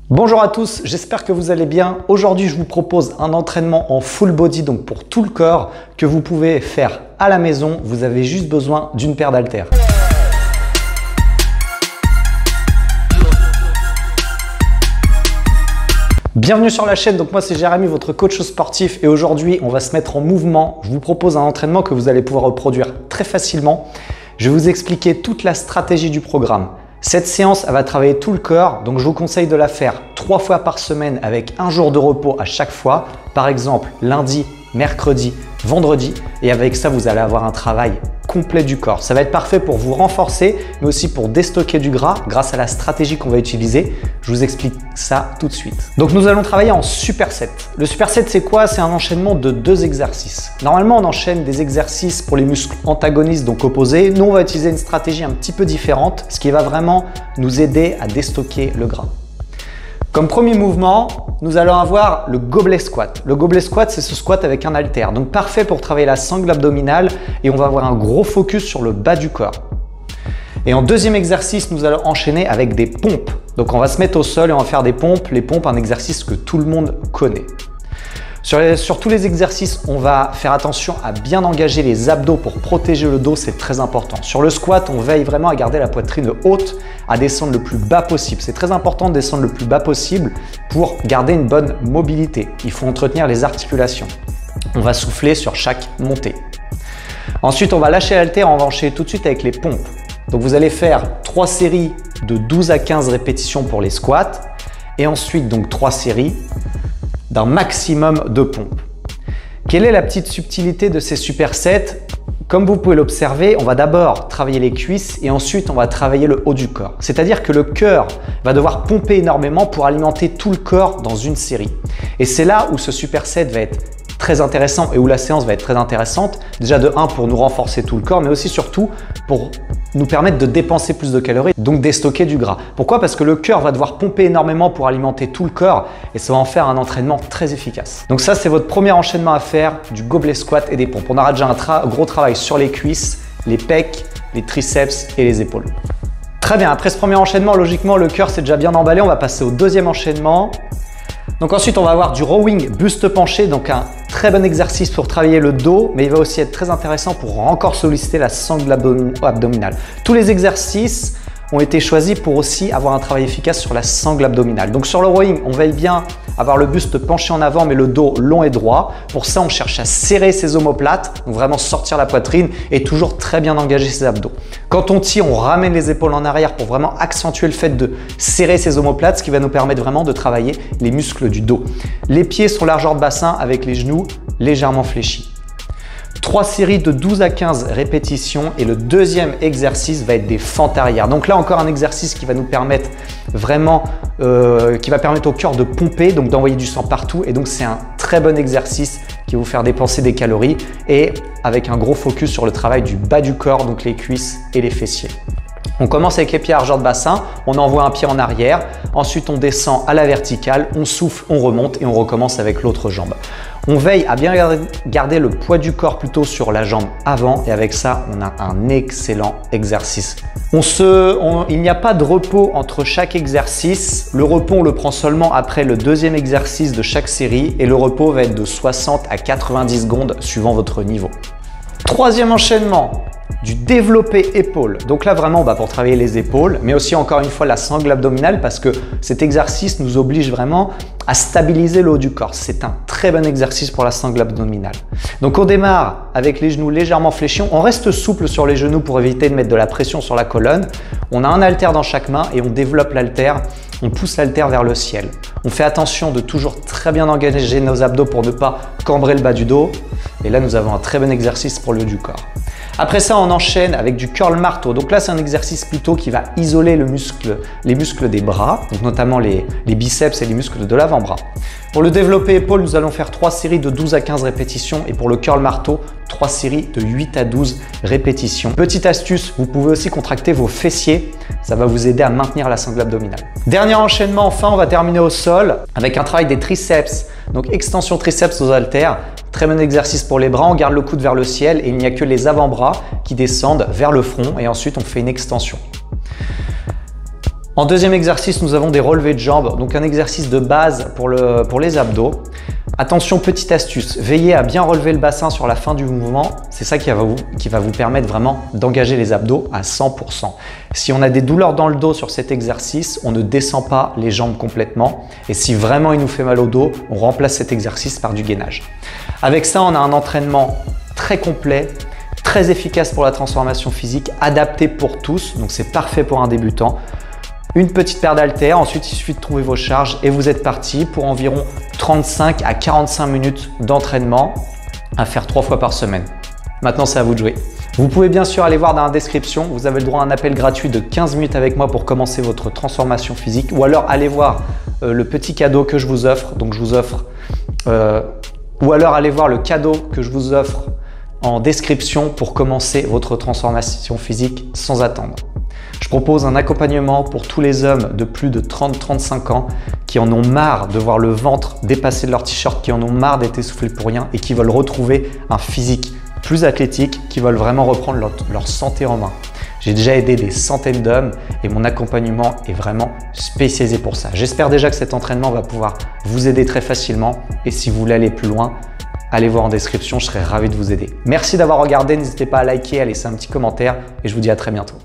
Bonjour à tous, j'espère que vous allez bien. Aujourd'hui, je vous propose un entraînement en full body, donc pour tout le corps, que vous pouvez faire à la maison. Vous avez juste besoin d'une paire d'haltères. Bienvenue sur la chaîne, donc moi c'est Jérémy, votre coach sportif, et aujourd'hui on va se mettre en mouvement. Je vous propose un entraînement que vous allez pouvoir reproduire très facilement. Je vais vous expliquer toute la stratégie du programme. Cette séance, elle va travailler tout le corps, donc je vous conseille de la faire 3 fois par semaine avec un jour de repos à chaque fois. Par exemple, lundi, mercredi, vendredi. Et avec ça, vous allez avoir un travail complet du corps. Ça va être parfait pour vous renforcer, mais aussi pour déstocker du gras grâce à la stratégie qu'on va utiliser. Je vous explique ça tout de suite. Donc nous allons travailler en superset. Le superset, c'est quoi? C'est un enchaînement de 2 exercices. Normalement, on enchaîne des exercices pour les muscles antagonistes, donc opposés. Nous, on va utiliser une stratégie un petit peu différente, ce qui va vraiment nous aider à déstocker le gras. Comme premier mouvement, nous allons avoir le gobelet squat. Le gobelet squat, c'est ce squat avec un haltère. Donc parfait pour travailler la sangle abdominale et on va avoir un gros focus sur le bas du corps. Et en deuxième exercice, nous allons enchaîner avec des pompes. Donc on va se mettre au sol et on va faire des pompes. Les pompes, un exercice que tout le monde connaît. Sur tous les exercices, on va faire attention à bien engager les abdos pour protéger le dos, c'est très important. Sur le squat, on veille vraiment à garder la poitrine haute, à descendre le plus bas possible. C'est très important de descendre le plus bas possible pour garder une bonne mobilité. Il faut entretenir les articulations. On va souffler sur chaque montée. Ensuite, on va lâcher l'haltère, on va enchaîner tout de suite avec les pompes. Donc vous allez faire 3 séries de 12 à 15 répétitions pour les squats et ensuite donc 3 séries d'un maximum de pompes. Quelle est la petite subtilité de ces supersets? Comme vous pouvez l'observer, on va d'abord travailler les cuisses et ensuite on va travailler le haut du corps. C'est-à-dire que le cœur va devoir pomper énormément pour alimenter tout le corps dans une série. Et c'est là où ce superset va être très intéressant et où la séance va être très intéressante. Déjà de 1 pour nous renforcer tout le corps, mais aussi surtout pour nous permettre de dépenser plus de calories, donc déstocker du gras. Pourquoi? Parce que le cœur va devoir pomper énormément pour alimenter tout le corps et ça va en faire un entraînement très efficace. Donc ça, c'est votre premier enchaînement à faire, du gobelet squat et des pompes. On aura déjà un gros travail sur les cuisses, les pecs, les triceps et les épaules. Très bien, après ce premier enchaînement, logiquement, le cœur s'est déjà bien emballé. On va passer au deuxième enchaînement. Donc ensuite, on va avoir du rowing buste penché, donc un très bon exercice pour travailler le dos, mais il va aussi être très intéressant pour encore solliciter la sangle abdominale. Tous les exercices ont été choisis pour aussi avoir un travail efficace sur la sangle abdominale. Donc sur le rowing, on veille bien avoir le buste penché en avant, mais le dos long et droit. Pour ça, on cherche à serrer ses omoplates, donc vraiment sortir la poitrine et toujours très bien engager ses abdos. Quand on tire, on ramène les épaules en arrière pour vraiment accentuer le fait de serrer ses omoplates, ce qui va nous permettre vraiment de travailler les muscles du dos. Les pieds sont largeur de bassin avec les genoux légèrement fléchis. 3 séries de 12 à 15 répétitions et le deuxième exercice va être des fentes arrière. Donc là encore un exercice qui va nous permettre vraiment, qui va permettre au cœur de pomper, donc d'envoyer du sang partout, et donc c'est un très bon exercice qui va vous faire dépenser des calories et avec un gros focus sur le travail du bas du corps, donc les cuisses et les fessiers. On commence avec les pieds à largeur de bassin, on envoie un pied en arrière, ensuite on descend à la verticale, on souffle, on remonte et on recommence avec l'autre jambe. On veille à bien garder le poids du corps plutôt sur la jambe avant et avec ça, on a un excellent exercice. Il n'y a pas de repos entre chaque exercice. Le repos, on le prend seulement après le deuxième exercice de chaque série et le repos va être de 60 à 90 secondes suivant votre niveau. Troisième enchaînement, du développé épaule. Donc là vraiment, pour travailler les épaules, mais aussi encore une fois la sangle abdominale parce que cet exercice nous oblige vraiment à stabiliser le haut du corps. C'est un très bon exercice pour la sangle abdominale. Donc on démarre avec les genoux légèrement fléchis. On reste souple sur les genoux pour éviter de mettre de la pression sur la colonne. On a un haltère dans chaque main et on développe l'haltère. On pousse l'haltère vers le ciel. On fait attention de toujours très bien engager nos abdos pour ne pas cambrer le bas du dos. Et là, nous avons un très bon exercice pour le haut du corps. Après ça, on enchaîne avec du curl marteau. Donc là, c'est un exercice plutôt qui va isoler les muscles des bras, donc notamment les biceps et les muscles de l'avant-bras. Pour le développé épaule, nous allons faire 3 séries de 12 à 15 répétitions et pour le curl marteau, 3 séries de 8 à 12 répétitions. Petite astuce, vous pouvez aussi contracter vos fessiers. Ça va vous aider à maintenir la sangle abdominale. Dernier enchaînement, enfin, on va terminer au sol avec un travail des triceps. Donc extension triceps aux haltères. Très bon exercice pour les bras, on garde le coude vers le ciel et il n'y a que les avant-bras qui descendent vers le front et ensuite on fait une extension. En deuxième exercice, nous avons des relevés de jambes, donc un exercice de base pour les abdos. Attention, petite astuce, veillez à bien relever le bassin sur la fin du mouvement. C'est ça qui va vous permettre vraiment d'engager les abdos à 100%. Si on a des douleurs dans le dos sur cet exercice, on ne descend pas les jambes complètement. Et si vraiment il nous fait mal au dos, on remplace cet exercice par du gainage. Avec ça, on a un entraînement très complet, très efficace pour la transformation physique, adapté pour tous, donc c'est parfait pour un débutant. Une petite paire d'haltères, ensuite il suffit de trouver vos charges et vous êtes parti pour environ 35 à 45 minutes d'entraînement à faire 3 fois par semaine. Maintenant, c'est à vous de jouer. Vous pouvez bien sûr aller voir dans la description, vous avez le droit à un appel gratuit de 15 minutes avec moi pour commencer votre transformation physique, ou alors allez voir le petit cadeau que je vous offre. Donc je vous offre, ou alors allez voir le cadeau que je vous offre en description pour commencer votre transformation physique sans attendre. Je propose un accompagnement pour tous les hommes de plus de 30-35 ans qui en ont marre de voir le ventre dépasser de leur t-shirt, qui en ont marre d'être essoufflés pour rien et qui veulent retrouver un physique plus athlétique, qui veulent vraiment reprendre leur santé en main. J'ai déjà aidé des centaines d'hommes et mon accompagnement est vraiment spécialisé pour ça. J'espère déjà que cet entraînement va pouvoir vous aider très facilement et si vous voulez aller plus loin, allez voir en description, je serai ravi de vous aider. Merci d'avoir regardé, n'hésitez pas à liker, à laisser un petit commentaire et je vous dis à très bientôt.